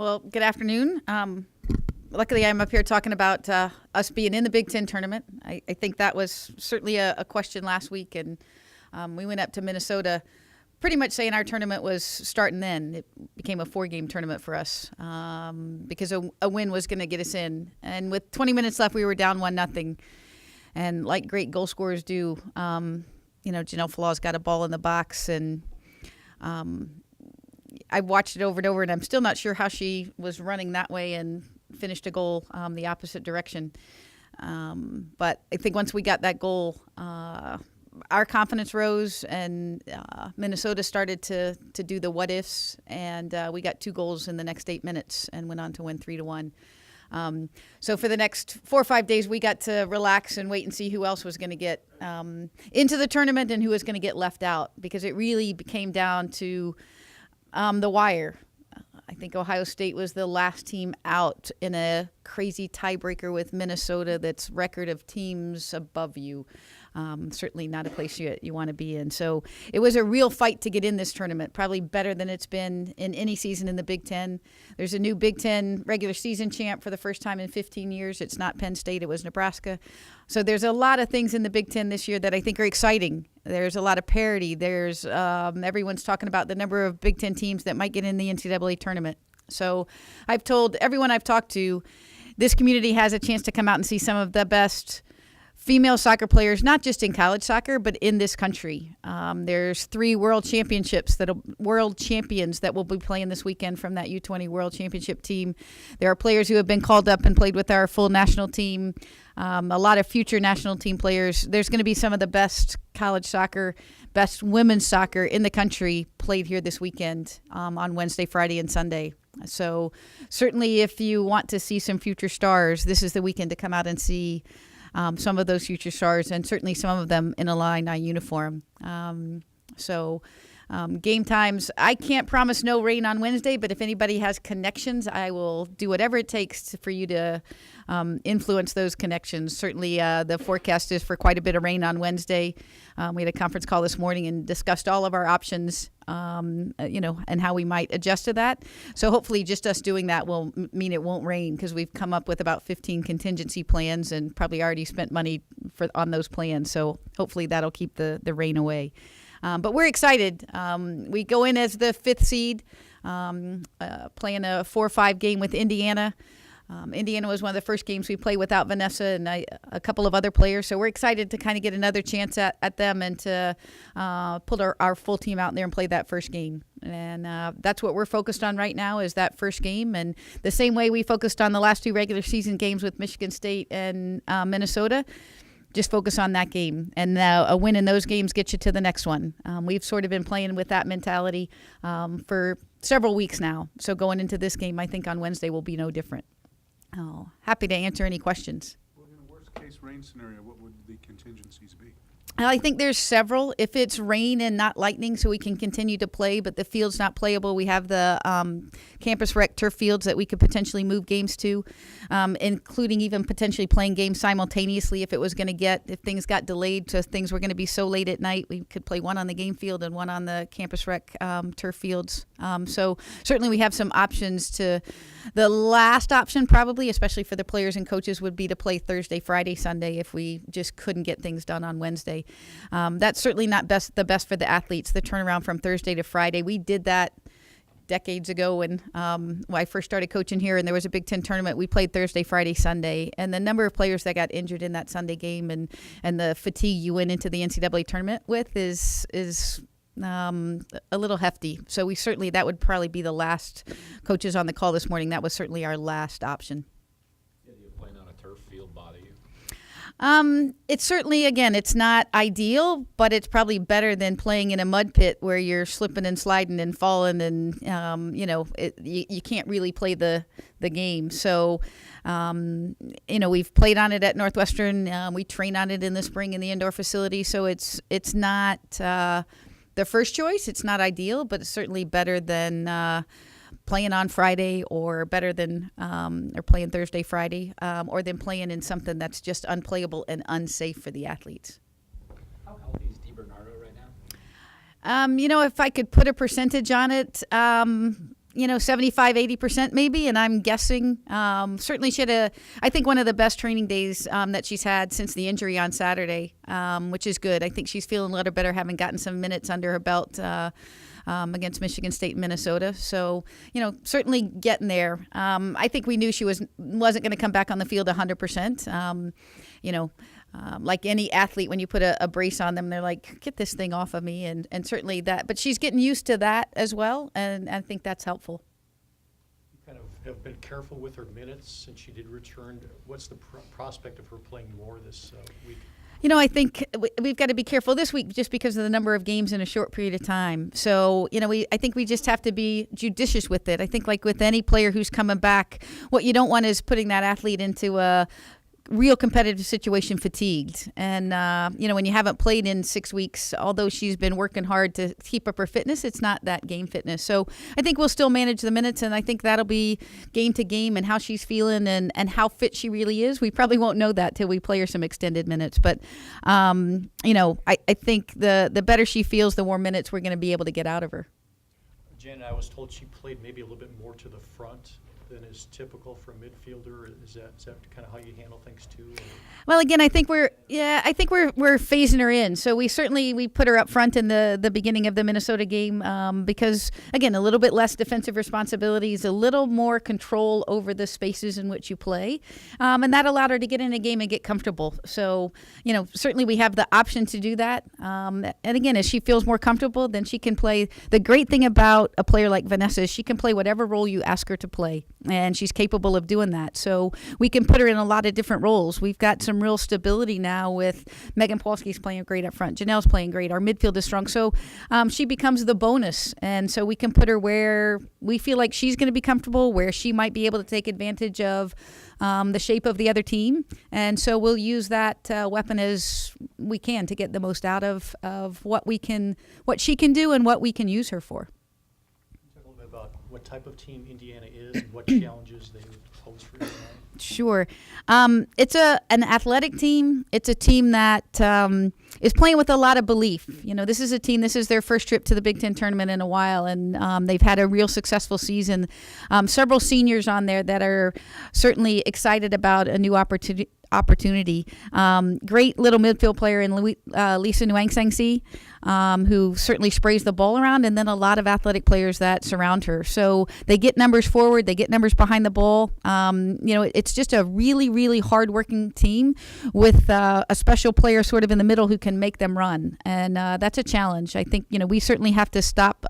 Well, good afternoon. Luckily, I'm up here talking about us being in the Big Ten tournament. I think that was certainly a question last week, and we went up to Minnesota pretty much saying our tournament was starting then. It became a 4-game tournament for us because a win was going to get us in. And with 20 minutes left, we were down 1-0. And like great goal scorers do, Janelle Flaw's got a ball in the box, and I've watched it over and over, and I'm still not sure how she was running that way and finished a goal the opposite direction. But I think once we got that goal, our confidence rose, and Minnesota started to do the what ifs, and we got 2 goals in the next 8 minutes and went on to win 3-1. So for the next 4 or 5 days, we got to relax and wait and see who else was going to get into the tournament and who was going to get left out, because it really came down to the wire. I think Ohio State was the last team out in a crazy tiebreaker with Minnesota that's record of teams above you. Certainly not a place you want to be in. So it was a real fight to get in this tournament, probably better than it's been in any season in the Big Ten. There's a new Big Ten regular season champ for the first time in 15 years. It's not Penn State, it was Nebraska. So there's a lot of things in the Big Ten this year that I think are exciting. There's a lot of parity. There's everyone's talking about the number of Big Ten teams that might get in the NCAA tournament. So I've told everyone I've talked to, this community has a chance to come out and see some of the best female soccer players, not just in college soccer, but in this country. There's 3 world champions that will be playing this weekend from that U20 World Championship team. There are players who have been called up and played with our full national team. A lot of future national team players. There's going to be some of the best college soccer, best women's soccer in the country played here this weekend on Wednesday, Friday, and Sunday. So certainly if you want to see some future stars, this is the weekend to come out and see some of those future stars, and certainly some of them in a Illini uniform. Game times, I can't promise no rain on Wednesday, but if anybody has connections, I will do whatever it takes for you to influence those connections. Certainly the forecast is for quite a bit of rain on Wednesday. We had a conference call this morning and discussed all of our options, and how we might adjust to that. So hopefully just us doing that will mean it won't rain, because we've come up with about 15 contingency plans and probably already spent money on those plans. So hopefully that'll keep the rain away. But we're excited. We go in as the 5th seed, playing a 4-5 game with Indiana. Indiana was one of the first games we played without Vanessa and a couple of other players. So we're excited to kind of get another chance at them and to put our full team out there and play that first game. And that's what we're focused on right now, is that first game. And the same way we focused on the last 2 regular season games with Michigan State and Minnesota, just focus on that game. And a win in those games gets you to the next one. We've sort of been playing with that mentality for several weeks now. So going into this game, I think on Wednesday will be no different. Oh, happy to answer any questions. Well, in a worst-case rain scenario, what would the contingencies be? I think there's several. If it's rain and not lightning, so we can continue to play, but the field's not playable, we have the campus rec turf fields that we could potentially move games to, including even potentially playing games simultaneously if things got delayed, so things were going to be so late at night, we could play one on the game field and one on the campus rec turf fields. So certainly we have some options. The last option probably, especially for the players and coaches, would be to play Thursday, Friday, Sunday if we just couldn't get things done on Wednesday. That's certainly not the best for the athletes, the turnaround from Thursday to Friday. We did that decades ago when I first started coaching here, and there was a Big Ten tournament. We played Thursday, Friday, Sunday, and the number of players that got injured in that Sunday game and the fatigue you went into the NCAA tournament with is a little hefty. So that would probably be the last. Coaches on the call this morning, that was certainly our last option. Yeah, do you playing on a turf field bother you? It's certainly, again, it's not ideal, but it's probably better than playing in a mud pit where you're slipping and sliding and falling and, you can't really play the game. So, we've played on it at Northwestern. We train on it in the spring in the indoor facility. So it's not the first choice. It's not ideal, but it's certainly better than playing on Friday, or better than or playing Thursday, Friday, or than playing in something that's just unplayable and unsafe for the athletes. How healthy is DiBernardo right now? If I could put a percentage on it, 75, 80% maybe. And I'm guessing, certainly she had I think one of the best training days that she's had since the injury on Saturday, which is good. I think she's feeling a little better, having gotten some minutes under her belt against Michigan State and Minnesota. So, certainly getting there. I think we knew she wasn't going to come back on the field 100%. Like any athlete, when you put a brace on them, they're like, get this thing off of me. And certainly that. But she's getting used to that as well. And I think that's helpful. You kind of have been careful with her minutes since she did return. What's the prospect of her playing more this week? I think we've got to be careful this week just because of the number of games in a short period of time. So, I think we just have to be judicious with it. I think like with any player who's coming back, what you don't want is putting that athlete into a real competitive situation fatigued. And, when you haven't played in 6 weeks, although she's been working hard to keep up her fitness, it's not that game fitness. So I think we'll still manage the minutes, and I think that'll be game to game and how she's feeling and how fit she really is. We probably won't know that till we play her some extended minutes. But, I think the better she feels, the more minutes we're going to be able to get out of her. Jen, I was told she played maybe a little bit more to the front than is typical for a midfielder. Is that kind of how you handle things too? Or? Well, again, I think we're phasing her in. So we put her up front in the beginning of the Minnesota game because, again, a little bit less defensive responsibilities, a little more control over the spaces in which you play, and that allowed her to get in a game and get comfortable. So, certainly we have the option to do that. And again, as she feels more comfortable, then she can play. The great thing about a player like Vanessa is she can play whatever role you ask her to play. And she's capable of doing that. So we can put her in a lot of different roles. We've got some real stability now with Megan Paulsky's playing great up front. Janelle's playing great. Our midfield is strong. So she becomes the bonus. And so we can put her where we feel like she's going to be comfortable, where she might be able to take advantage of the shape of the other team. And so we'll use that weapon as we can to get the most out of what she can do and what we can use her for. About what type of team Indiana is and what challenges they pose for Illinois? Sure. It's an athletic team. It's a team that is playing with a lot of belief. This is a team, this is their first trip to the Big Ten tournament in a while, and they've had a real successful season. Several seniors on there that are certainly excited about a new opportunity. Great little midfield player in Lisa Nuangsangsi, who certainly sprays the ball around, and then a lot of athletic players that surround her. So they get numbers forward, they get numbers behind the ball. It's just a really, really hard-working team with a special player sort of in the middle who can make them run, and that's a challenge. I think we certainly have to stop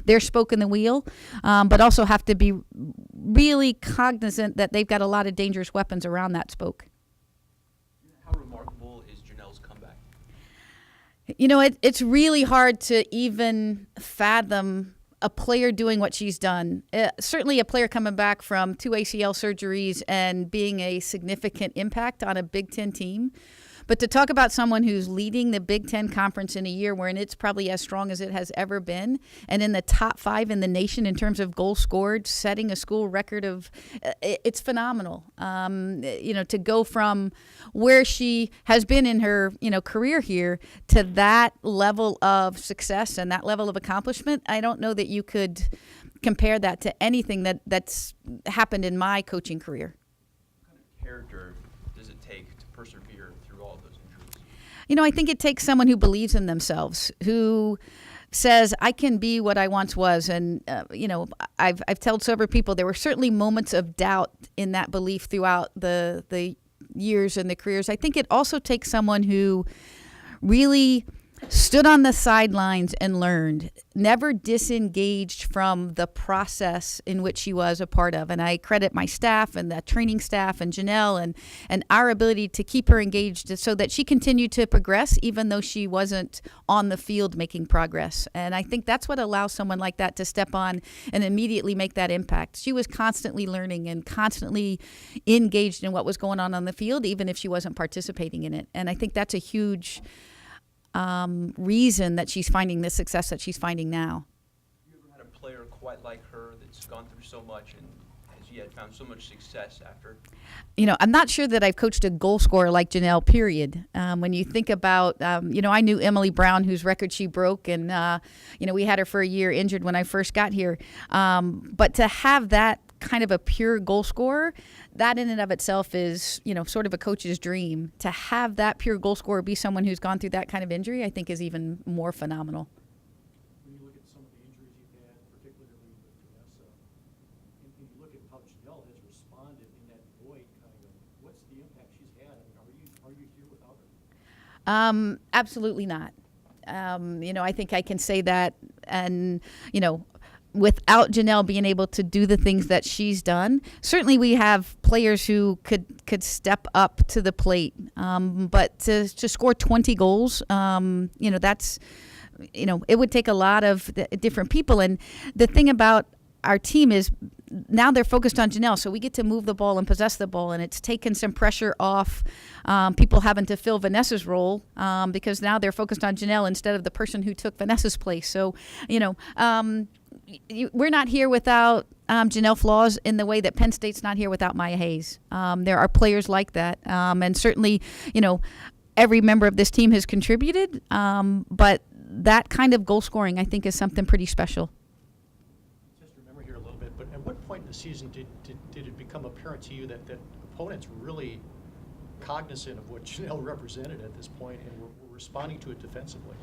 their spoke in the wheel, but also have to be really cognizant that they've got a lot of dangerous weapons around that spoke. How remarkable is Janelle's comeback? It's really hard to even fathom a player doing what she's done. Certainly a player coming back from 2 ACL surgeries and being a significant impact on a Big Ten team. But to talk about someone who's leading the Big Ten Conference in a year wherein it's probably as strong as it has ever been, and in the top 5 in the nation in terms of goals scored, setting a school record of, it's phenomenal. To go from where she has been in her, career here to that level of success and that level of accomplishment, I don't know that you could compare that to anything that's happened in my coaching career. What kind of character does it take to persevere through all of those injuries? I think it takes someone who believes in themselves, who says, I can be what I once was. And, I've told several people there were certainly moments of doubt in that belief throughout the years and the careers. I think it also takes someone who really stood on the sidelines and learned, never disengaged from the process in which she was a part of. And I credit my staff and the training staff and Janelle and our ability to keep her engaged so that she continued to progress even though she wasn't on the field making progress. And I think that's what allows someone like that to step on and immediately make that impact. She was constantly learning and constantly engaged in what was going on the field, even if she wasn't participating in it. And I think that's a huge reason that she's finding the success that she's finding now. Have you ever had a player quite like her that's gone through so much and has because you had found so much success after. I'm not sure that I've coached a goal scorer like Janelle, period. When you think about, I knew Emily Brown, whose record she broke, and, we had her for a year injured when I first got here. But to have that kind of a pure goal scorer, that in and of itself is, sort of a coach's dream. To have that pure goal scorer be someone who's gone through that kind of injury, I think is even more phenomenal. When you look at some of the injuries you've had, particularly with Vanessa, and you look at how Janelle has responded in that void kind of, what's the impact she's had? I mean, are you here without her? Absolutely not. I think I can say that, and, without Janelle being able to do the things that she's done, certainly we have players who could step up to the plate. But to score 20 goals, that's, it would take a lot of different people. And the thing about our team is now they're focused on Janelle, so we get to move the ball and possess the ball, and it's taken some pressure off people having to fill Vanessa's role because now they're focused on Janelle instead of the person who took Vanessa's place. So, we're not here without Janelle Flaws in the way that Penn State's not here without Maya Hayes. There are players like that, and certainly, every member of this team has contributed, but that kind of goal scoring, I think, is something pretty special. Just remember here a little bit, but at what point in the season did it become apparent to you that opponents were really cognizant of what Janelle represented at this point and were responding to it defensively?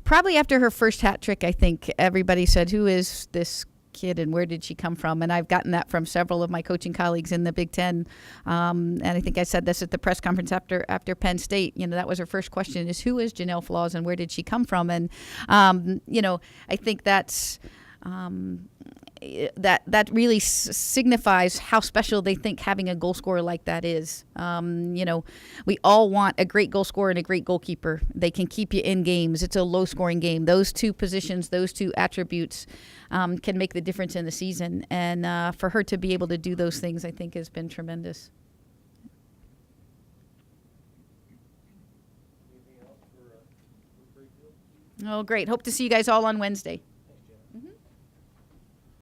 Probably after her first hat trick, I think everybody said, "Who is this kid and where did she come from?" And I've gotten that from several of my coaching colleagues in the Big Ten. And I think I said this at the press conference after Penn State. That was her first question: is who is Janelle Flaws and where did she come from? And I think that's. That really signifies how special they think having a goal scorer like that is. We all want a great goal scorer and a great goalkeeper. They can keep you in games. It's a low-scoring game. Those two positions, those two attributes can make the difference in the season. And for her to be able to do those things, I think, has been tremendous. Anything else for Rayfield? Oh, great. Hope to see you guys all on Wednesday.